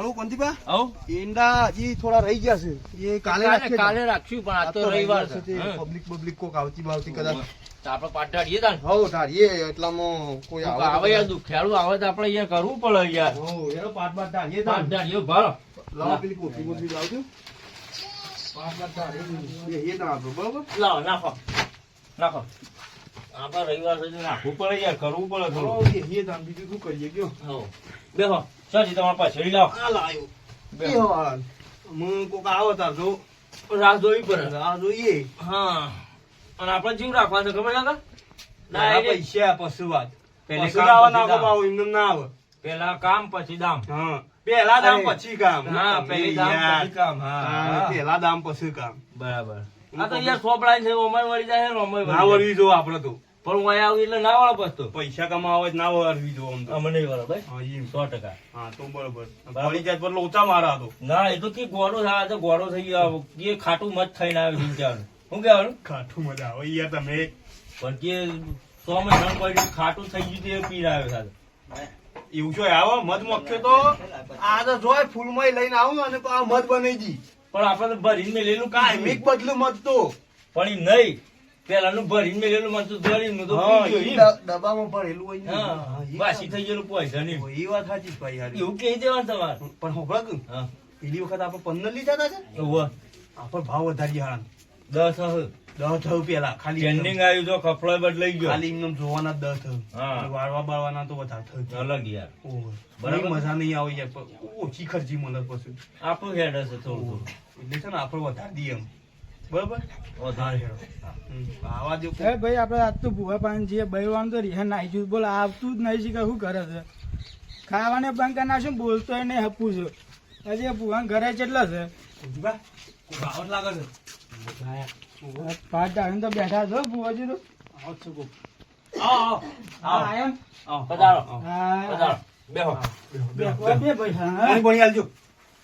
હળો કોંતીબા આવ ઈંડા હજી થોડા રહી ગયા છે એ કાલે કાલે રાખશું પણ આ તો રવિવાર છે પબ્લિક કોક આવતી બાવતી કદાચ આપણે પાટાડીએ તાન હો તારીએ એટલામાં કોઈ આવે યાર દુખેડું આવે તો આપણે અહીંયા કરવું પડે યાર હો એનો પાટ તારીએ તાન પાટાડીએ ભારો લાવ પેલી કોફી કોફી લાવજો પાટ તારીએ એ ના આપો બરાબર લાવ નાખો નાખો આપણે રવિવાર છે નાખવું પડે યાર કરવું પડે થોડું એ તાન બીજું શું કરીએ કયો હો બેહો ચાજી તમારા પાછળ લાવ આ લાવ્યો એ હો હું કોક આવો તાર જો રાહ જોવી પડે આ જોઈએ હા અને આપણે જીવ રાખવાનું ખબર ના ના પૈસા પશુ વાત પેલે પશુ આવા ના બાવ એમ ના આવે પેલા કામ પછી દામ હા પેલા દામ પછી કામ હા પેલી દામ પછી કામ હા પેલા દામ પછી કામ બરાબર આ તો યાર સોપડાઈ છે ઓમર વળી જાય છે ઓમર ના વળવી જો આપડે તો પણ હું આવું એટલે ના વાળો પસ્તો પૈસા કમાવા જ ના વળવી જો આમ તો અમે નહીં વાળો ભાઈ હા એમ 100%. હા તો બરોબર પડી જાય પર લોચા મારા તો ના એ તો કે ગોળો થાય તો ગોળો થઈ ગયો એ ખાટું મત થઈને આવે વિચારું શું કહેવાનું ખાઠું મજા આવે યાર તમે પણ કે 100 મહિના પડ્યું ખાટું થઈ ગયું તે પી આવ્યો સાથે એવું શું આવો મધ મખ્યો તો આ તો જોય ફૂલમાં લઈને આવું અને આ મધ બનાવી દી પણ આપણે તો ભરીને મેલેલું કાંઈ મીક બદલું મધ તો પણ એ નહીં પેલાનું ભરીને મેલેલું મત ભરીને તો ડબ્બામાં ભરેલું હોય હા વાસી થઈ ગયેલું પૈસા નહીં એ વાત સાચી ભાઈ યાર એવું કહી દેવાનું તમારે પણ હોકળા કે હા પેલી વખત આપણે 15 લીધા હતા છે એવું આપણે ભાવ વધારી હાલ 10 10 થયું પેલા ખાલી ટ્રેન્ડિંગ આવ્યું તો કપડો બદલાઈ ગયો ખાલી એમને જોવાના 10 થયું હા. વાળવા બાળવાના તો વધારે થયું અલગ યાર ઓહો. બરાબર. બરાબર મજા નહીં આવે યાર પણ ઓછી ખર્ચી મને પછી આપણું હેડ હશે થોડું એટલે છે ને આપણે વધારી દઈએ એમ બરાબર વધારે હેડ આવા જો એ ભાઈ આપણે આજ તો ભૂવા પાણી જે બહેરવાનું તો રિહા નાઈ છું બોલ આવતું જ નહીં શીખે શું કરે છે ખાવાને બંધ કરી નાખશું બોલતો નહીં હપું છું હજી ભૂવા ઘરે કેટલા છે ભાવ લાગે છે પાટ ડાળીને તો બેઠા છો ભૂવાજી તો આવો છો કો આયો ને? પધારો હા. પધારો બેહો બે પૈસા હા. પાણી પાણી આલજો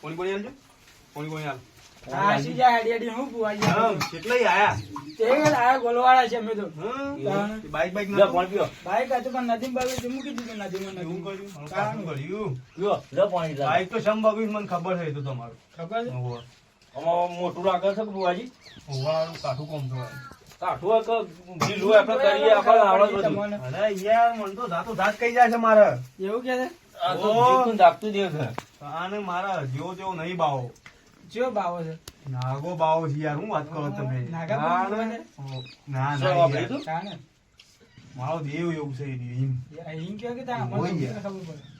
પાણી આલજો પાણી આલ આ સીધા હેડી હેડી હું ભૂવાજી હા કેટલાય આયા તે આ ગોલવાળા છે અમે તો હા બાઈક બાઈક લે પાણી પીઓ બાઈક હતું પણ નદી બાબુ મૂકી દીધું નદીમાં એવું નદી કર્યું કામ કર્યું પીઓ લે પાણી લે બાઈક તો શમ બાબુ મને ખબર છે તો તમારું ખબર છે ઓહો આમાં મોટું રાખે છે બુવાજી ઓવાળું કાઠું કોમ તો કાઠું એક ઢીલું આપણે કરીએ આપણે આવડે બધું તમને. અરે યાર મને તો જાતો જાત કઈ જાય છે મારે એવું કે છે આ તો જીવતું દાખતું દેવ છે આને મારા જેવો તેવો નહીં બાવો ચિયો બાવો છે નાગો બાવો છે યાર હું વાત કરો તમે નાગા ના, બાવો ના. છે? ના શું ના વાપર્યું યાર. તું? કાને મારો દેવ એવું છે એમ. અહીં કયો કે તા અમને હોય તો યાર. ખબર પડે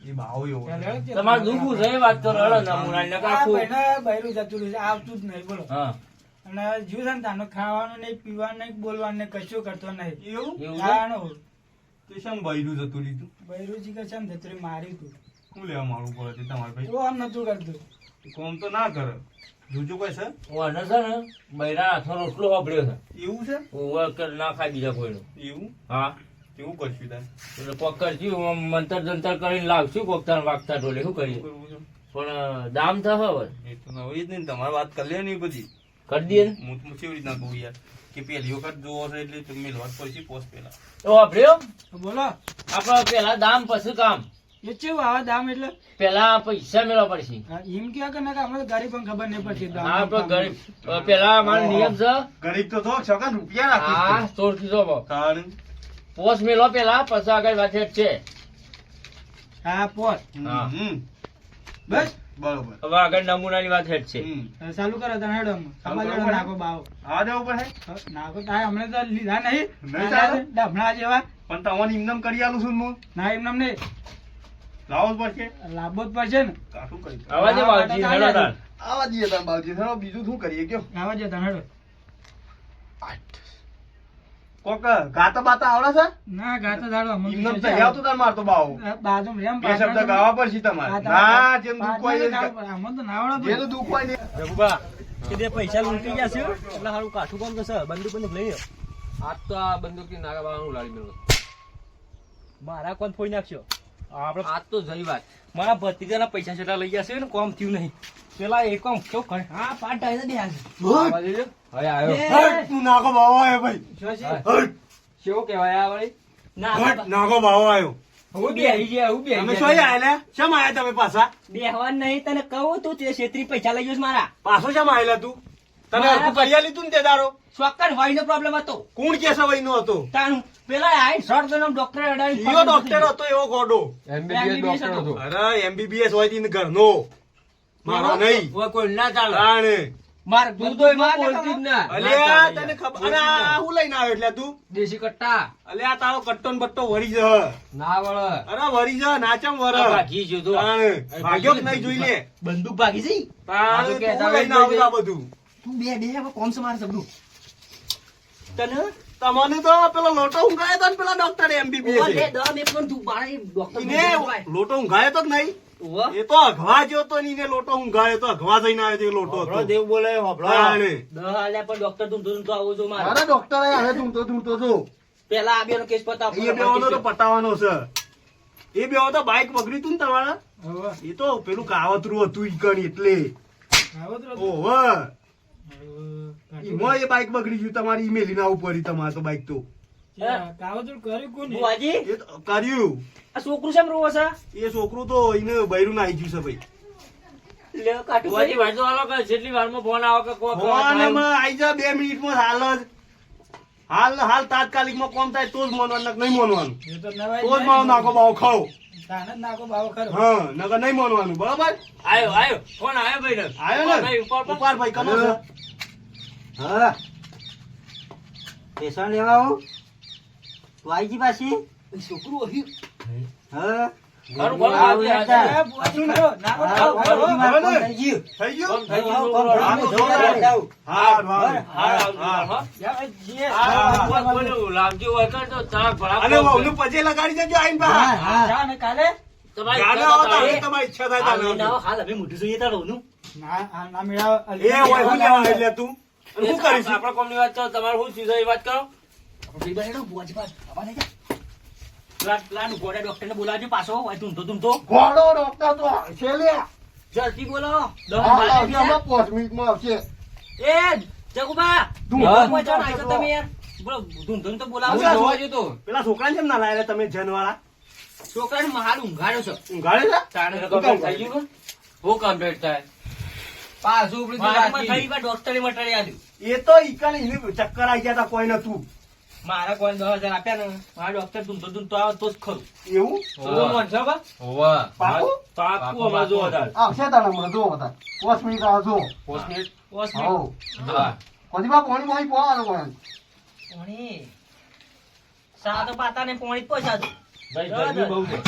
એ બાવો એવો છે. પેલા કે તમારે દુખવું છે એ વાત કરો હળો ના મુરાઈ ને આ કાખું ભાઈને બૈરું જતું રહ્યું છે, આવતું જ નહીં બોલો હા અને જીવ છે ને તાનો ખાવાનું નહીં પીવાનું નહીં બોલવાનું નહીં કશું કરતો નહીં એવું એવું છે? તાનો તે શેમ બૈરું જતું લીધું બૈરુજી કે છે ને જતરી માર્યું તું શું લેવા મારવું પડે છે તમારે ભાઈ તો આમ નતું કરતું કોમ તો ના કરે જોજો કોઈ છે ઓને છે ને બૈરા હાથનો રોટલો વાપર્યો છે એવું છે ઓવર કર ના ખાય બીજા કોઈનું એવું હા કેવું કરશું તારે એટલે પકડશું મંતર જંતર કરીને લાવશું કોકતાર વાગતા ટોલે શું કરીએ કરવું છે પણ દામ થશે હવે એ તો ના હોય જ નહીં તમારે વાત કરી લે નહીં બધી કરી દઈએ ને હું તો કેવી રીતના કહું યાર કે પેલી વખત જોવો છે એટલે તમે વાત પડશે પોસ્ટ પેલા તો વાપર્યો તો બોલો આપડે પેલા દામ પછી કામ એ ચેવું આવા દામ એટલે પેલા પૈસા મેળવા પડશે હા, એમ કે કે ના કે અમે તો ગરીબ પણ ખબર નહીં પડતી દામ. હા તો ગરીબ પેલા અમારો નિયમ છે ગરીબ તો થો છકા રૂપિયા હા રાખી ચોરથી જો કારણ પોસ મેળવા પેલા પછી આગળ વાત હેઠ છે હા પોત હા. બસ બરોબર હવે આગળ નમૂનાની વાત હેઠ છે હવે ચાલુ કરો તને હેડો ચાલુ સમાજ કરો. નાખો બાવો આ દેવું પડે નાખો તાય હમણાં તો લીધા નહીં નહીં ચાલે? ડમણા જેવા પણ તમારે ઇમનામ કરી આલું છું હું ના એમ નામ નહીં લાવો જ પડશે લાભો જ પડશે ને કાઠું કરી આવા જે વાવજી હેડો તાર. આવા દઈએ તાર બાવજી ચાલો બીજું શું કરીએ કયો આવા જો તને હેડો કોક ગાતા બાતા આવડે છે ના ગાતો દાડો અમને ઇમનામ તો તો આવતું તાર મારતો બાવો બાજુ રેમ બે શબ્દ ગાવા પડશે તમારે ના જેમ દુઃખ હોય અમને તો ના આવડે જેનું દુઃખ હોય ને રઘુબા કે પૈસા લૂંટી ગયા છે એટલે સારું કાઠું કામ થશે બંદૂક બંદૂક લઈ લો આજ તો આ બંદૂકી નાગા બાવાનું લાડી મેળવો મારા કોણ ફોઈ નાખશો આપણે આજ તો જઈ વાત મારા ભત્રીજાના પૈસા છેટા લઈ ગયા છે ને કોમ થયું નહીં પેલા એક કોમ કેવું કરે હા પાટ ડાયરે બે હાલ આવા દેજો. હવે આવ્યો હટ, તું નાગો બાવો આવ્યો ભાઈ શું છે? હટ કેવું કહેવાય આ વળી ના હટ, નાગો બાવો આવ્યો હું બેહી ગયા, હું બેહી તમે ગયા. શું અહીંયા આયેલા? શેમ આયા તમે પાછા? બેહવાનું નહીં તને કહું તું તે છેતરી પૈસા લઈ જઈશ મારા પાછો શેમ આયેલા તું? તને મારા હરખું કરી લીધું ને તે દાડો? ચોક્કસ ભાઈનો પ્રોબ્લેમ હતો કોણ કે સવાઈનો હતો? તાનું પેલા આઈ શોર્ટ તો ડોક્ટર અડાડી ઈયો ડોક્ટર હતો એવો ગોડો. MBBS ડોક્ટર હતો. અરે MBBS હોય તી ને ઘરનો, મારો નહીં. કોઈ કોઈ ના ચાલે. તાણે. માર તું તો એમાં બોલતી જ ના. અલ્યા તને ખબર, અરે આ હું લઈને આવ્યો એટલે તું? દેશી કટ્ટા અલ્યા તારો કટ્ટો ને બટ્ટો વળી જ. ના વળ. અરે વળી જ, નાચમ વર. આ ભાગી ગયું તું. તાણે. ભાગ્યો કે નહીં જોઈ લે. બંદૂક ભાગી જઈ તાણે આ તો કે તું લઈને આવ્યો આ બધું. તું બે હવે કોમ છે મારે સબડું તને તમને તો પેલો લોટો ઊંઘાયો તો ને પેલા ડોક્ટર MBBS ઓલે એ. દવા મેં પણ તું બારે ડોક્ટર ઈને લોટો ઊંઘાયો તો કે નહીં? ઓવા એ તો અઘવા જ્યો તો ને ઈને લોટો ઊંઘાયો તો અઘવા જઈને આવ્યો તો એ લોટો હોભળો હતો. દેવ બોલે હોભળો. તાણે. દવા આલ્યા પણ ડોક્ટર તું તો આવો છો મારે અરે ડોક્ટર હવે ધૂમતો જો. પેલા આ બેનો કેસ પતાવ એ બેવાનો તો પટાવાનો છે. એ બેવાનો તો બાઈક બગડી તું ને તમારા. હવે એ તો પેલું કાવતરું હતું ઈકણ એટલે. આવો તો ઓહો. ઈમાં એ બાઈક બગડી ગયું તમારી, ઈ મેલીને આવવું પડ્યું તમારે તો બાઈક તો. કાવતરું કર્યું કોને? બુઆજી એ તો કર્યું. આ છોકરું શેમ રોવો છે એ છોકરું તો એને બૈરું નાઈ ગયું છે ભાઈ. લે કાઢું બુઆજી વાંચો હાલો કે જેટલી વારમાં ફોન આવે કે કોઈ ફોન એમાં આઈ જા 2 મિનિટમાં હાલ જ. હાલ તાત્કાલિકમાં કોમ થાય તો જ માનવાનું, નકર નહીં માનવાનું. એ તો નવાઈ તો જ મારો નાકો બાવો ખાવ. તાને જ નાખો બાવો ખરો. હા, નકર નહીં માનવાનું, બરાબર? આયો ફોન આવ્યો ભાઈ ને. આયો ભાઈ ને? ઉપર પર. ઉપાડ ભાઈ, કનો છે? હા પેશન લેવા આવું વાઈજી પાછી છોકરું આવ્યું હા ખરું ખરું આવું આજે હતા. આજે. એ બુઆજી ખરો, નાખો હા, ખાઓ, ખાઓ. વાઈજી મારું કોમ થઈ ગયું. થઈ ગયું? થઈ ગયું. હા, તો જોરદાર. જાઉં. હા, હા. હા. યા ભાઈ, જીએ. હા, કોઈ કોઈનું લાગતું હોય કે તો તારા ભલા અને કોમ વહુનું પછી લગાડી દેજો આઈને હા બહાર. હા જા ને કાલે તમારી જાને ઈચ્છા આવો થાય. તારે તમારી ઈચ્છા થાય હાલ તારે લઈને આવજો. આવો, હાલ હવે મોઢું જોઈએ તારું ના મેળાવ એ હોય હું લેવા એટલે તું અને શું કરીશ? આપણા કોમની વાત કરો, તમારે શું થયું છે એ વાત કરો. ડોક્ટર ને બોલાવજો પાછો તું તો ઘોડો ડોક્ટર તો છે લે. જલ્દી બોલો હાલ આવશે, હમણાં 5 મિનિટમાં આવશે. એ જગુબા ધૂમ. પહોંચો ને, આજો તમે યાર બોલો ધૂમ તો બોલાવો અચ્છા, જોવા જતો. પેલા છોકરાને કેમ ના લાયેલા તમે જનવાળા? છોકરાને હાલ ઊંઘાડ્યો છે ઊંઘાડે છે? તાણે તો કમ્પ્લીટ થઈ ગયું કે? શું કમ્પ્લીટ થાય? પાછું ઉપડી તું મારામાં રાખી. થઈ વાર ડોક્ટરે મટાડી આલ્યું એ તો ઈકાને એને ચક્કર આવી ગયા તા, કોઈ નતું. મારા કોઈ 10,000 આપ્યા ને મારા ડોક્ટર ધૂમતો આવે તો જ ખરું એવું? તો માનશો બા? હોવા. પાકું? પાક્કું અમારે જોવા તારે. આવશે તારા હમણાં, જો બધા. 5 મિનિટ આવજો. Post minute. હાઉ. હા. પછી બા પાણી પાણી પોવાનું કોઈ. પોણી સાદો પાતા ને પોણી જ પહોંચાડું ભાઈ ગરમી બહુ છે.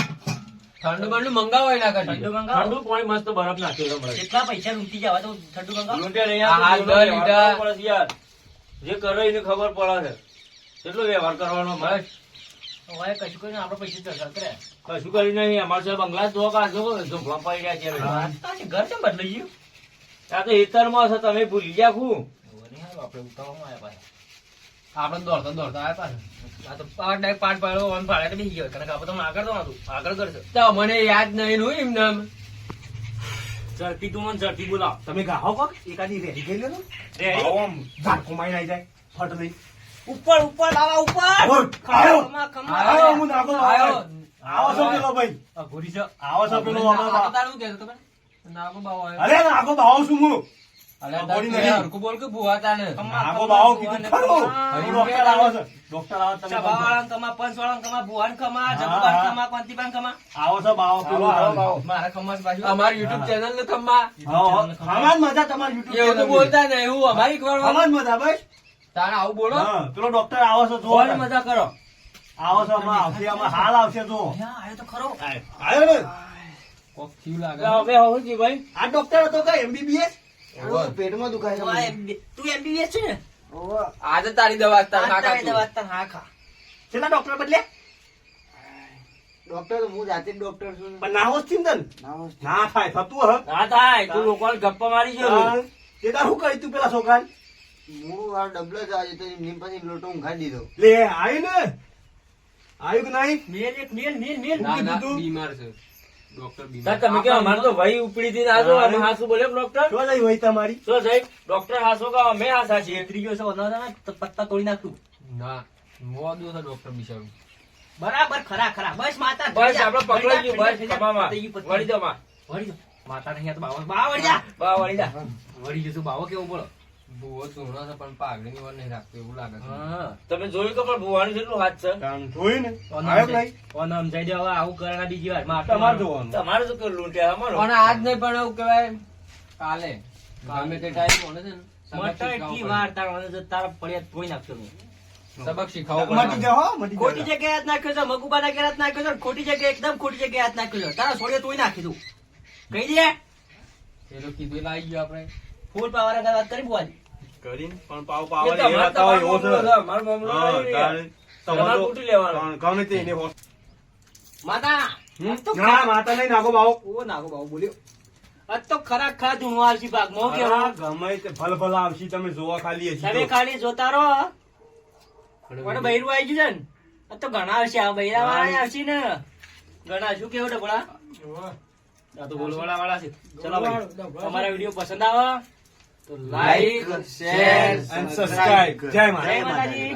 ઠંડુ બંડુ મંગાવો એના ઠંડુ કરજો. મંગાવો ઠંડુ પાણી મસ્ત બરફ નાખ્યો છે હમણાં. કેટલા પૈસા લૂંટી જવા તો ઠંડુ મંગાવો લૂંટ્યા નહીં આ હાલ આપણે દર વ્યવહાર લીધા. કરવો પડે છે યાર. જે કરે એને ખબર પડે છે. કેટલો વ્યવહાર કરવાનો મળે? હવે કશું કરીને આપણે પૈસા ચર્ચા કરે કશું કરી નહીં. અમારે સાહેબ બંગલા જો કાઢો ઝોપડા પડી રહ્યા છે હવે. ઘર કેમ બદલાઈ ગયું આ તો હેતરમાં છે, તમે ભૂલી ગયા શું? આપણે ઉતાવળમાં આવ્યા પાછા. આપણે દોડતા દોડતા આવ્યા પાછા. આ તો પાટ ડાયરેક્ટ પાટ પાડ્યો ઓન પાડે તો બેસી ગયો કારણ કે આપણે તો આગળ તો નતું આગળ કરશે તો મને યાદ નહીં હું એમને આમ. ઝડપી તું મને ઝડપી બોલાવ. તમે ગાહો કોક એકાદી રેડી થઈ લો. રેડી? આમ ઝાટકો મારી નાઈ જાય. ફટ લઈ. ઉપર ઉપર લાવા ઉપર આવો. ખમા ખમા આવો, હું નાખો. આયો. આવો છો પેલો ભાઈ. આ ઘોડી છે આવો છો પેલો આ અમારો તો તારું કહેતો તમે. નાગો બાવો આવ્યો. અરે નાખો બાવો છું હું. અલ્યા આ ઘોડી તાર નહીં. હરખું બોલ કે ભૂવા તાને. નાખો બાવો કીધું ખરું. ડોક્ટર આવો છે. ડોક્ટર આવો તમે સભાવાળાને કમા પંચવાળાને કમા ભુવાને કમા જગુબાને હા. કમા કોંતીબાને કમા આવો છો બાવો પેલો. મારા ખમા છે બાજુ અમારી યુટ્યુબ ચેનલ ને ખમ્મા. ખાવામાં મજા તમારી YouTube એવું તો channel બોલતા નહીં હું અમારી ની. ખબર ખાવામાં મજા ભાઈ. તારે આવું બોલો. હા, પેલો ડોક્ટર આવો છો જો. બોલ મજા કરો આવો છો આમાં આવશે, આમાં હાલ આવશે જો. અહીંયા આયો તો ખરો આવ્યો ને? કોક થયું લાગે. હવે હવે શું ભાઈ? આ ડોક્ટર હતો કે MBBS? આનું પેટમાં દુખાય તું આ તું MBBS છે ને ઓહો. આજે તારી દવા તાર આ નાખા તારી તું. દવા તને હા ખા છેલ્લા ડોક્ટર બદલે ડોક્ટર હું જાતે જ ડોક્ટર છું. પણ ના હોશ ચિંતન ના હોય. ના થાય, થતું હ. ના થાય. તું લોકોને ગપ્પા મારી ગયો. તે તાર શું કરી તું પેલા છોકરાને? હું આ ડબલો જ આજે તો એમની પછી લોટો ઊંઘાડી દીધો. લે આવ્યું ને? આવ્યું કે નહીં? મેલ એક મેલ મેલ મેલ ના ના કીધું? બીમાર છે ડોક્ટર તાર બીમાર. તમે કેમ અમારે તો ભાઈ ઉપડી થી ના જો અમે હાસુ બોલ્યો ડોક્ટર. શું થઈ હોય તમારી? શું સાહેબ? ડોક્ટર હાસો કે અમે હાસા છીએ? ત્રીજો છે વધારે ને તો પત્તા તોડી નાખતું ના મોદું છે ડોક્ટર બિચારું. બરાબર ખરા ખરા બસ માતા બસ આપણે પકડાઈ ગયું, બસ વળી જા, ખમામાં. તો ઈ પતી. વળી દો માં. વળી જા. માતા નહીં આ તો બાવા બા વળી જા બા વળી જા. વળી જશું બાવો કેવો બોલો ભૂવો ધૂણો છે પણ પાઘડીની વાર નહીં રાખતો એવું લાગે છે. હા તમે જોયું કે પણ ભુવાનું કેટલું હાથ છે? તાણ જોયું ને ઓન આવ્યો કે સમજાય. નહીં? ઓન સમજાય દે હવે આવું કરે બીજી વાર માં તમારે જોવાનું તમારે તો કેવું લૂંટ્યા અમારો. પણ આજ નહીં પણ એવું કહેવાય કાલે ગમે તે ટાઈમ મને છે ને મટર એટલી વાર તારા પડ્યા તોડી નાખશો મેં. સબક શીખવવો મટી જા હો મટી ખોટી જા જગ્યાએ હાથ નાખ્યો છે મગુબાના ઘેર હાથ નાખ્યો છે અને ખોટી જગ્યાએ એકદમ ખોટી જગ્યાએ હાથ નાખ્યો છે તારા છોડીએ તોડી નાખી તું કહી દે એ તો કીધું એટલે આવી ગયો આપણે ફૂલ પાવર આગળ વાત કરી બુઆજી કરીને પણ પાવ એ પાવ તમારે તમારો મામલો છે, મારો મામલો હા, નહીં. તારે તમારે તૂટી લેવાનો. ગમે તે એને હોશ. માતા હમ? આજ તો ના માતા નહીં નાખો બાવો ઓ નાગો બાબુ બોલ્યો આજ તો ખરા ખરા ધૂણવા આવશે ભાગમાં હું હા, કેવું ગમે તે ભલ ભલ આવશે તમે જોવા ખાલી હજી તમે તો. ખાલી જોતા રહો પણ બૈરું આવી ગયું છે ને આજ તો ઘણા આવશે આ બૈરા વાળા આવશે ને ઘણા શું કેવું ડબડા આ તો બોલવાળા વાળા છે ચલો ભાઈ અમારા વિડીયો પસંદ આવે તો like Like, share and subscribe. જય માતા. જય માતાજી